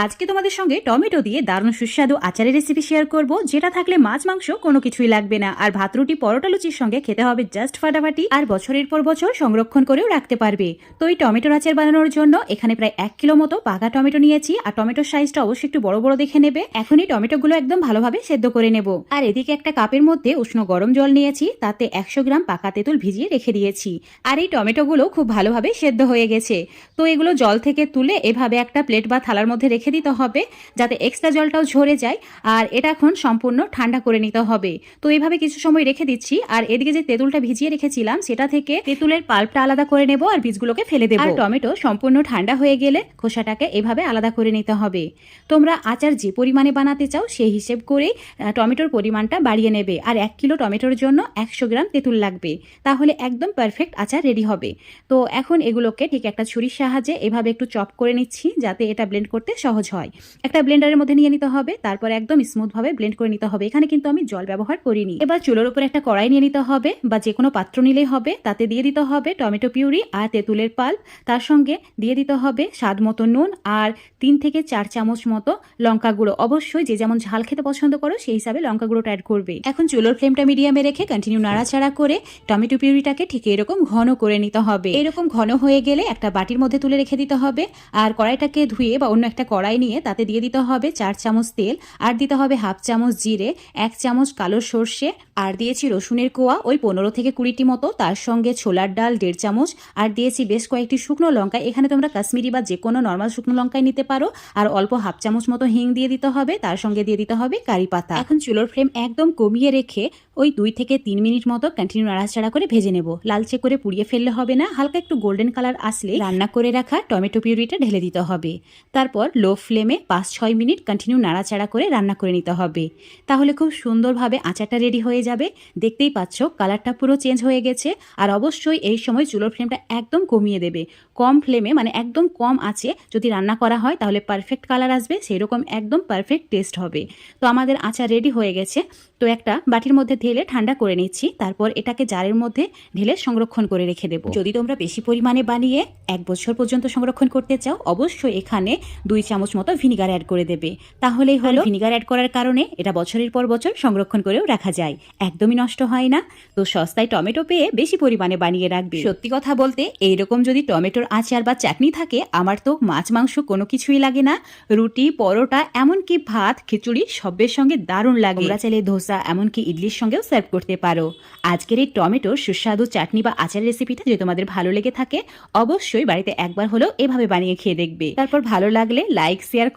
আজকে তোমাদের সঙ্গে টমেটো দিয়ে দারুণ সুস্বাদু আচারের রেসিপি শেয়ার করব, যেটা থাকলে মাছ মাংস কোনো কিছুই লাগবে না, আর ভাত রুটি পরোটা লুচির সঙ্গে খেতে হবে জাস্ট ফাটাফাটি, আর বছরের পর বছর সংরক্ষণ করেও রাখতে পারবে। তো এই টমেটোর আচার বানানোর জন্য এখানে প্রায় 1 কিলো মতো পাকা টমেটো নিয়েছি, আর টমেটোর সাইজটা অবশ্যই একটু বড় বড় দেখে নেবে। এখন এই টমেটোগুলো একদম ভালোভাবে সেদ্ধ করে নেব। আর এদিকে একটা কাপের মধ্যে উষ্ণ গরম জল নিয়েছি, তাতে 100 গ্রাম পাকা তেঁতুল ভিজিয়ে রেখে দিয়েছি। আর এই টমেটোগুলো খুব ভালোভাবে সেদ্ধ হয়ে গেছে। তো এগুলো জল থেকে তুলে এভাবে একটা প্লেট বা থালার মধ্যে রেখে দিতে হবে, যাতে এক্সট্রা জলটাও ঝরে যায়। আর এটা এখন সম্পূর্ণ ঠান্ডা করে নিতে হবে। তো এইভাবে কিছু সময় রেখে দিচ্ছি। আর এদিকে যে তেঁতুলটা ভিজিয়ে রেখেছিলাম, সেটা থেকে তেঁতুলের পাল্পটা আলাদা করে নেব আর বীজগুলোকে ফেলে দেবো। আর টমেটো সম্পূর্ণ ঠান্ডা হয়ে গেলে খোসাটাকে এভাবে আলাদা করে নিতে হবে। তোমরা আচার যে পরিমাণে বানাতে চাও সেই হিসেব করে টমেটোর পরিমাণটা বাড়িয়ে নেবে। আর 1 কিলো টমেটোর জন্য 100 গ্রাম তেঁতুল লাগবে, তাহলে একদম পারফেক্ট আচার রেডি হবে। তো এখন এগুলোকে ঠিক একটা ছুরির সাহায্যে এভাবে একটু চপ করে নিচ্ছি, যাতে এটা ব্লেন্ড করতে সহজ হয়। একটা ব্লেন্ডারের মধ্যে নিয়ে নিতে হবে, তারপর একদম স্মুথ ভাবে ব্লেন্ড করে নিতে হবে। এখানে কিন্তু আমি জল ব্যবহার করিনি। এবার চুলোর উপর একটা কড়াই নিয়ে নিতে হবে, বা যে কোনো পাত্র নিলেই হবে। তাতে দিয়ে দিতে হবে টমেটো পিউরি আর তেঁতুলের পাল্প, তার সঙ্গে দিয়ে দিতে হবে স্বাদ মতো নুন, আর 3 থেকে 4 চামচ মতো লঙ্কা গুঁড়ো। অবশ্যই যে যেমন ঝাল খেতে পছন্দ করো সেই হিসাবে লঙ্কা গুঁড়োটা অ্যাড করবে। এখন চুলোর ফ্লেমটা মিডিয়ামে রেখে কন্টিনিউ নাড়াচাড়া করে টমেটো পিউরিটাকে ঠিক এরকম ঘন করে নিতে হবে। এরকম ঘন হয়ে গেলে একটা বাটির মধ্যে তুলে রেখে দিতে হবে। আর কড়াইটাকে ধুয়ে বা অন্য একটা কড়াই নিয়ে তাতে দিয়ে দিতে হবে 4 চামচ তেল, আর দিতে হবে হাফ চামচ জিরে, 1 চামচ কালো সর্ষে, আর দিয়েছি রসুনের কোয়া ওই 15 থেকে 20টি মতো, তার সঙ্গে ছোলার ডাল 1.5 চামচ, আর দিয়েছি বেশ কয়েকটি শুকনো লঙ্কা। এখানে তোমরা কাশ্মীরি বা যে কোনো নর্মাল শুকনো লঙ্কাই নিতে পারো। আর অল্প হাফ চামচ মতো হিং দিয়ে দিতে হবে, তার সঙ্গে দিয়ে দিতে হবে কারি পাতা। এখন চুলোর ফ্লেম একদম কমিয়ে রেখে ওই 2 থেকে 3 মিনিট মতো কন্টিনিউ নাড়াচাড়া করে ভেজে নেব। লালচে করে পুড়িয়ে ফেললে হবে না, হালকা একটু গোল্ডেন কালার আসলে রান্না করে রাখা টমেটো পিউরিটা ঢেলে দিতে হবে। তারপর লো ফ্লেমে 5-6 মিনিট কন্টিনিউ নাড়াচাড়া করে রান্না করে নিতে হবে। তাহলে খুব সুন্দরভাবে আচারটা রেডি হয়ে যাবে। দেখতেই পাচ্ছ কালারটা পুরো চেঞ্জ হয়ে গেছে। আর অবশ্যই এই সময় চুলোর ফ্লেমটা একদম কমিয়ে দেবে। কম ফ্লেমে, মানে একদম কম আঁচে যদি রান্না করা হয় তাহলে পারফেক্ট কালার আসবে, সেই রকম একদম পারফেক্ট টেস্ট হবে। তো আমাদের আচার রেডি হয়ে গেছে। তো একটা বাটির মধ্যে ঢেলে ঠান্ডা করে নিচ্ছি, তারপর এটাকে জারের মধ্যে ঢেলে সংরক্ষণ করে রেখে দেবো। যদি তোমরা বেশি পরিমাণে বানিয়ে 1 বছর পর্যন্ত সংরক্ষণ করতে চাও, অবশ্যই এখানে 2 চামচ মতো ভিনিগার অ্যাড করে দেবে। তাহলেই হলো। ভিনিগার অ্যাড করার কারণে এটা বছরের পর বছর সংরক্ষণ করেও রাখা যায়, একদমই নষ্ট হয় না। তো সস্তায় টমেটো পেয়ে বেশি পরিমাণে বানিয়ে রাখবে। সত্যি কথা বলতে এইরকম যদি টমেটোর আচার বা চাটনি থাকে, আমার তো মাছ মাংস কোনো কিছুই লাগে না। রুটি, পরোটা, এমনকি ভাত, খিচুড়ি সবের সঙ্গে দারুণ লাগে। তোমরা চাইলে ধোসা, এমনকি ইডলির সঙ্গেও সার্ভ করতে পারো। আজকের এই টমেটোর সুস্বাদু চাটনি বা আচার রেসিপিটা যদি তোমাদের ভালো লেগে থাকে, অবশ্যই বাড়িতে একবার হলেও এভাবে বানিয়ে খেয়ে দেখবে। তারপর ভালো লাগলে লাইক, শেয়ার